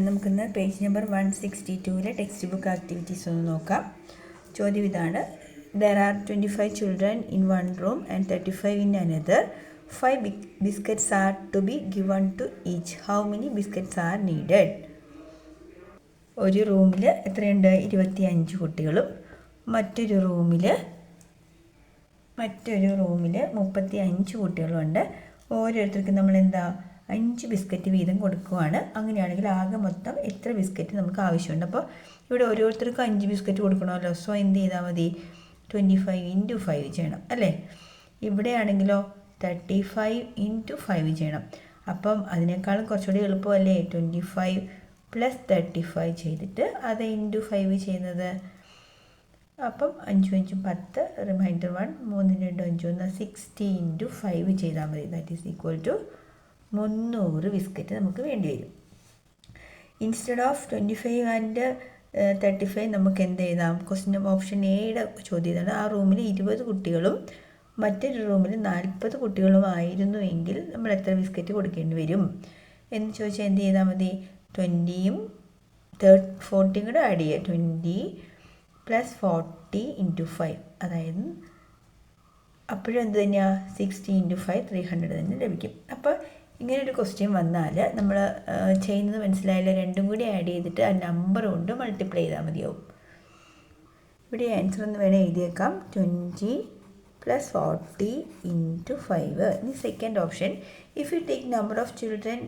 നമുക്കിന്ന് page number 162 text book activities ഒന്ന് നോക്കാം. ചോദ്യം ഇതാണ്: There are 25 children in one room and 35 in another. 5 biscuits are to be given to each. How many biscuits are needed? ഒരു റൂമിൽ എത്രയുണ്ട്? 25 കുട്ടികളും മറ്റൊരു റൂമിൽ 35 കുട്ടികളുമുണ്ട്. ഓരോരുത്തർക്കും നമ്മൾ 5 ബിസ്ക്കറ്റ് വീതം കൊടുക്കുകയാണ്. അങ്ങനെയാണെങ്കിൽ ആകെ മൊത്തം എത്ര ബിസ്ക്കറ്റ് നമുക്ക് ആവശ്യമുണ്ട്? അപ്പോൾ ഇവിടെ ഓരോരുത്തർക്കും 5 ബിസ്ക്കറ്റ് കൊടുക്കണമല്ലോ. സോ എന്ത് ചെയ്താൽ മതി? 25 × 5 ചെയ്യണം അല്ലേ? ഇവിടെയാണെങ്കിലോ 35 × 5 ചെയ്യണം. അപ്പം അതിനേക്കാളും കുറച്ചുകൂടി എളുപ്പമല്ലേ 25 + 35 ചെയ്തിട്ട് അത് × 5 ചെയ്യുന്നത്. അപ്പം 5 5 10, റിമൈൻഡർ 1, 3 2 5 1, 60 × 5 ചെയ്താൽ മതി. That is equal to 300 biscuit നമുക്ക് വേണ്ടി വരും. ഇൻസ്റ്റെഡ് ഓഫ് 25 ആൻഡ് 35 നമുക്ക് എന്ത് എഴുതാം? ക്വസ്റ്റ്യൻ ഓപ്ഷൻ എയുടെ ചോദ്യം ഇതാണ്: ആ റൂമിൽ 20 കുട്ടികളും മറ്റൊരു റൂമിൽ 40 കുട്ടികളും ആയിരുന്നു എങ്കിൽ നമ്മൾ എത്ര ബിസ്ക്കറ്റ് കൊടുക്കേണ്ടി വരും എന്ന് ചോദിച്ചാൽ എന്ത് ചെയ്താൽ മതി? 20യും 40യും കൂടെ ആഡ് ചെയ്യുക. 20 + 40 × 5, അതായത് അപ്പോഴും എന്ത് തന്നെയാണ്? 60 × 5 300 തന്നെ ലഭിക്കും. അപ്പോൾ ഇങ്ങനൊരു ക്വസ്റ്റ്യൻ വന്നാൽ നമ്മൾ ചെയ്യുന്നത് മനസ്സിലായില്ല. രണ്ടും കൂടി ആഡ് ചെയ്തിട്ട് ആ നമ്പർ കൊണ്ട് മൾട്ടിപ്ലൈ ചെയ്താൽ മതിയാവും. ഇവിടെ ആൻസർ ഒന്ന് വേണേൽ എഴുതിയേക്കാം: 20 + 40 × 5. ഇനി second option: if you take number of children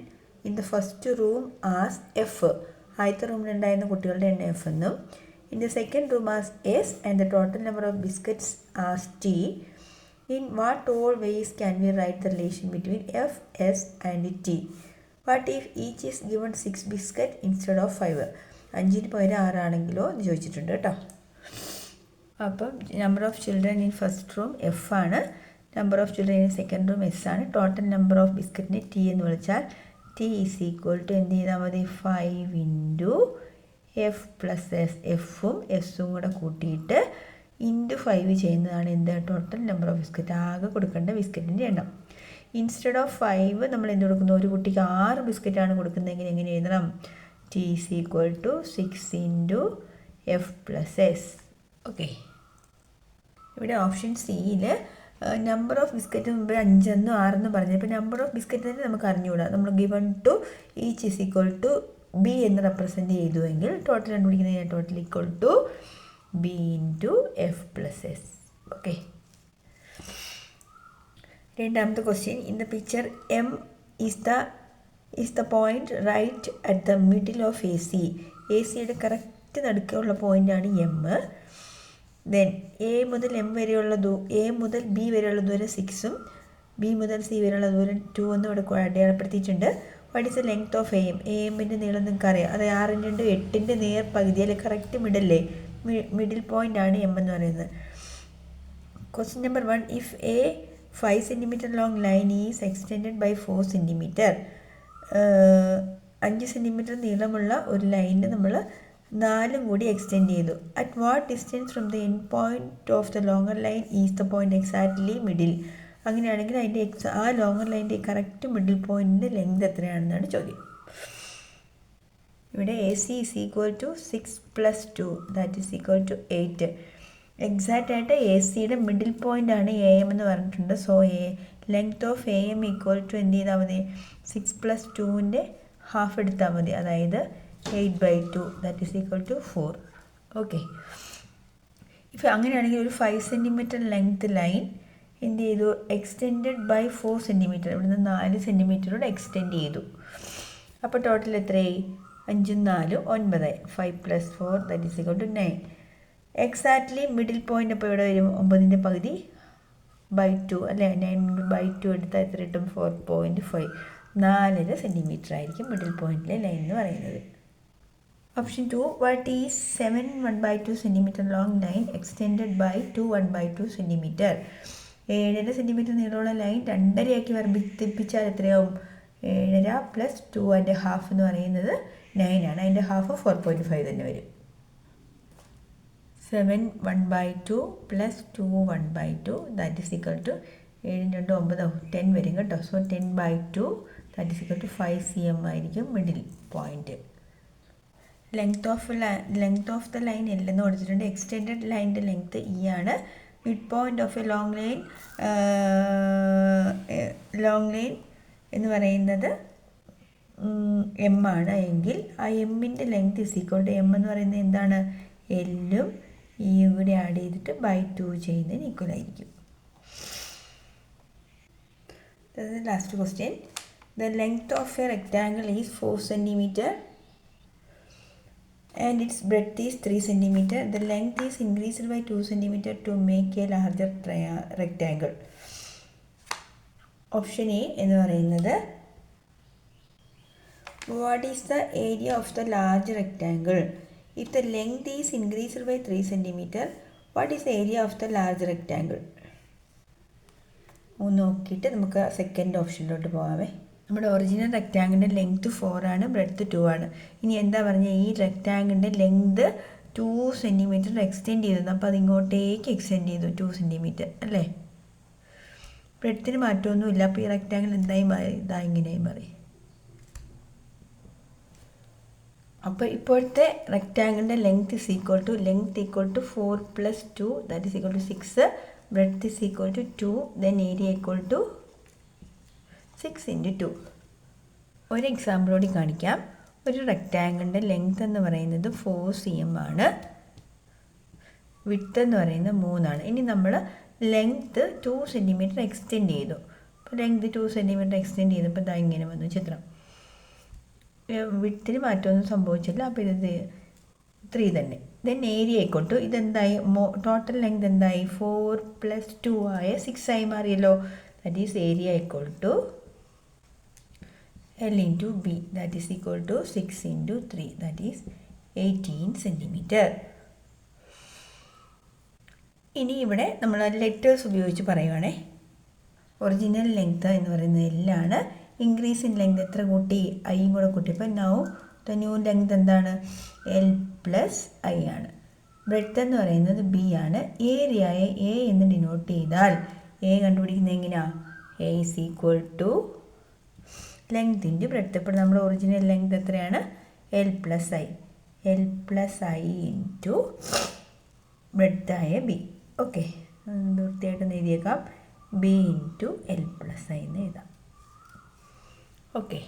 in the first room as F. ആദ്യത്തെ റൂമിലുണ്ടായിരുന്ന കുട്ടികളുടെ എണ്ണം എഫ് എന്നും, in the second room as S and the total number of biscuits as T. In what all ways can we write the relation between F, S and T? What if each is given 6 biscuits instead of 5? 5ന് പകരം 6 ആണെങ്കിലോ എന്ന് ചോദിച്ചിട്ടുണ്ട് കേട്ടോ. അപ്പം number of children in first room F ആണ്, number of children in second room S ആണ്. Total number of ബിസ്ക്കറ്റിനെ ടി എന്ന് വിളിച്ചാൽ ടി ഈസ് ഈക്വൽ ടു എന്ത് ചെയ്താൽ മതി? 5 × F + S. എഫും എസും കൂടെ കൂട്ടിയിട്ട് × 5 ചെയ്യുന്നതാണ് എന്ത്? ടോട്ടൽ നമ്പർ ഓഫ് ബിസ്ക്കറ്റ്, ആകെ കൊടുക്കേണ്ട ബിസ്ക്കറ്റിൻ്റെ എണ്ണം. ഇൻസ്റ്റെഡ് ഓഫ് 5 നമ്മൾ എന്ത് കൊടുക്കുന്നു? ഒരു കുട്ടിക്ക് 6 ബിസ്ക്കറ്റാണ് കൊടുക്കുന്നതെങ്കിൽ എങ്ങനെ എഴുതണം? T is equal to 6 × F + S. Okay, ഇവിടെ ഓപ്ഷൻ സിയിൽ നമ്പർ ഓഫ് ബിസ്ക്കറ്റ് മുമ്പ് 5 എന്നും 6 എന്നും പറഞ്ഞു. ഇപ്പോൾ നമ്പർ ഓഫ് ബിസ്ക്കറ്റ് തന്നെ നമുക്ക് അറിഞ്ഞുകൂടാ. നമ്മൾ given to each is equal to B എന്ന് റെപ്രസെൻറ്റ് ചെയ്തുവെങ്കിൽ ടോട്ടൽ കണ്ടുപിടിക്കുന്നത് total equal to B × F + S. Okay, രണ്ടാമത്തെ question: in the picture M is the point right at the middle of AC. ACയുടെ correct നടുക്കുള്ള പോയിൻ്റാണ് M. Then A മുതൽ B വരെയുള്ള ദൂരം 6ഉം B മുതൽ C വരെയുള്ള ദൂരം 2 എന്നും ഇവിടെ അടയാളപ്പെടുത്തിയിട്ടുണ്ട്. What is the length of AM? AMൻ്റെ നീളം നിങ്ങൾക്ക് അറിയാം. അത് 6 × 8ൻ്റെ നേർ പകുതി അല്ലെ? കറക്റ്റ് മിഡല്ലേ? മിഡിൽ പോയിൻ്റ് ആണ് M എന്ന് പറയുന്നത്. Question number 1: if a 5 cm long line is extended by 4 cm. 5 cm നീളമുള്ള ഒരു ലൈന് നമ്മൾ 4 കൂടി എക്സ്റ്റെൻഡ് ചെയ്തു. At what distance from the end point of the longer line is the point exactly middle? അങ്ങനെയാണെങ്കിൽ അതിൻ്റെ ആ ലോങ്ങർ ലൈൻ്റെ correct middle പോയിൻറ്റിൻ്റെ ലെങ്ത് എത്രയാണെന്നാണ് ചോദ്യം. ഇവിടെ AC is equal to 6 + 2, that is equal to 8. Exact ആയിട്ട് AC-യുടെ മിഡിൽ പോയിൻ്റ് ആണ് AM എന്ന് പറഞ്ഞിട്ടുണ്ട്. So length of AM equal to എന്ത് ചെയ്താൽ മതി? 6 + 2ൻ്റെ ഹാഫ് എടുത്താൽ മതി, അതായത് 8/2, that is equal to 4. Okay, ഇപ്പം അങ്ങനെയാണെങ്കിൽ ഒരു 5 cm ലെങ്ത് ലൈൻ എന്ത് ചെയ്തു? Extended by 4 cm. ഇവിടുന്ന് 4 cm എക്സ്റ്റെൻഡ് ചെയ്തു. അപ്പോൾ ടോട്ടൽ എത്രയായി? 5 × 4 = 9. 5 + 4 that is equal to 9. Exactly middle point അപ്പോൾ ഇവിടെ വരും 9ൻ്റെ പകുതി /2 അല്ലേ? 9/2 എടുത്താൽ എത്ര കിട്ടും? 4.5. 4 cm ആയിരിക്കും മിഡിൽ പോയിൻറ്റിലെ ലൈൻ എന്ന് പറയുന്നത്. Option 2: what is 7 1/2 cm long line extended by 2 1/2 cm? 7.5 cm നീളമുള്ള ലൈൻ 2.5 ആക്കി വർദ്ധിപ്പിച്ചാൽ എത്രയാവും? 7.5 + 2.5 എന്ന് പറയുന്നത് 9 ആണ്. അതിൻ്റെ ഹാഫ് 4.5 തന്നെ വരും. 7 1/2 + 2 1/2 ദാറ്റ് ഈസ് ഈക്വൽ ടു 7 × 2 9 10 വരും കേട്ടോ. So 10/2 that is equal to 5 cm ആയിരിക്കും middle point. Length of the line L എന്ന് കൊടുത്തിട്ടുണ്ട്. എക്സ്റ്റെൻഡഡ് ലൈനിൻ്റെ ലെങ്ത് ഇ ആണ്. Mid point of a long line എന്ന് പറയുന്നത് എം ആണ് എങ്കിൽ ആ എമ്മിൻ്റെ ലെങ്ത് ഇസിക്വൾ എം എന്ന് പറയുന്നത് എന്താണ്? എല്ലും ഇയും കൂടി ആഡ് ചെയ്തിട്ട് /2 ചെയ്യുന്നതിന് ഈക്വൽ ആയിരിക്കും. Last question. The length of A rectangle is 4 cm and its breadth is 3 cm. The length is increased by 2 cm to make a larger rectangle. Option A എന്ന് പറയുന്നത് what is the area of the large rectangle? If the length is increased by 3 cm, what is the area of the large rectangle? നോക്കിയിട്ട് നമുക്ക് second ഓപ്ഷനിലോട്ട് പോകാമേ. നമ്മുടെ original റെക്റ്റാങ്കിളിൻ്റെ length 4 ആണ്, breadth 2 ആണ്. ഇനി എന്താ പറഞ്ഞാൽ ഈ റെക്റ്റാങ്കിളിൻ്റെ ലെങ്ത് 2 cm എക്സ്റ്റെൻഡ് ചെയ്തിരുന്നു. അപ്പോൾ അതിങ്ങോട്ടേക്ക് എക്സ്റ്റെൻഡ് ചെയ്തു 2 cm അല്ലേ. ബ്രെഡ്ത്തിന് മാറ്റമൊന്നുമില്ല. അപ്പോൾ ഈ റെക്റ്റാങ്കിൾ എന്തായി മാറി? ഇതാ ഇങ്ങനെയായി മാറി. അപ്പോൾ ഇപ്പോഴത്തെ റെക്റ്റാങ്കിളിൻ്റെ length equal to 4 + 2 that is equal to 6. breadth is equal to 2, then area equal to 6 × 2. ഒരു എക്സാമ്പിൾ കൂടി കാണിക്കാം. ഒരു റെക്റ്റാങ്കിളിൻ്റെ ലെങ്ത് എന്ന് പറയുന്നത് 4 cm ആണ്, വിഡ്ത്ത് എന്ന് പറയുന്നത് 3 ആണ്. ഇനി നമ്മൾ ലെങ്ത്ത് 2 cm എക്സ്റ്റെൻഡ് ചെയ്തു. അപ്പോൾ ലെങ്ത് 2 cm എക്സ്റ്റെൻഡ് ചെയ്തപ്പോൾ ഇതാ ഇങ്ങനെ വന്നു ചിത്രം. വിഡ്ത്തിന് മാറ്റമൊന്നും സംഭവിച്ചില്ല. അപ്പോൾ ഇത് 3 തന്നെ. ദെൻ ഏരിയ ഈക്വൽ ടു ഇതെന്തായി? ടോട്ടൽ ലെങ്ത് എന്തായി? 4 + 2 ആയ 6 ആയി മാറിയല്ലോ. That is area equal to L × B that is equal to 6 × 3 that is 18 cm. ഇനി ഇവിടെ നമ്മൾ ലെറ്റേഴ്സ് ഉപയോഗിച്ച് പറയുവാണേ. ഒറിജിനൽ ലെങ്ത് എന്ന് പറയുന്നത് L ആണ്. ഇൻക്രീസ് ഇൻ ലെങ്ത് എത്ര കൂട്ടി? ഐയും കൂടെ കൂട്ടി. അപ്പോൾ നൗ ദ ന്യൂ ലെങ്ത് എന്താണ്? L + I ആണ്. ബ്രെഡ്ത്ത് എന്ന് പറയുന്നത് B ആണ്. ഏരിയയെ A എന്ന് ഡിനോട്ട് ചെയ്താൽ A കണ്ടുപിടിക്കുന്നത് എങ്ങനെയാണ്? A is equal to length into breadth. ഇപ്പോൾ നമ്മുടെ ഒറിജിനൽ ലെങ്ത് എത്രയാണ്? L + I. L + I into ബ്രെഡ്ത്തായ B. ഓക്കെ, വൃത്തിയായിട്ടൊന്ന് എഴുതിയേക്കാം. B × L + I എന്ന് എഴുതാം. ഓക്കെ.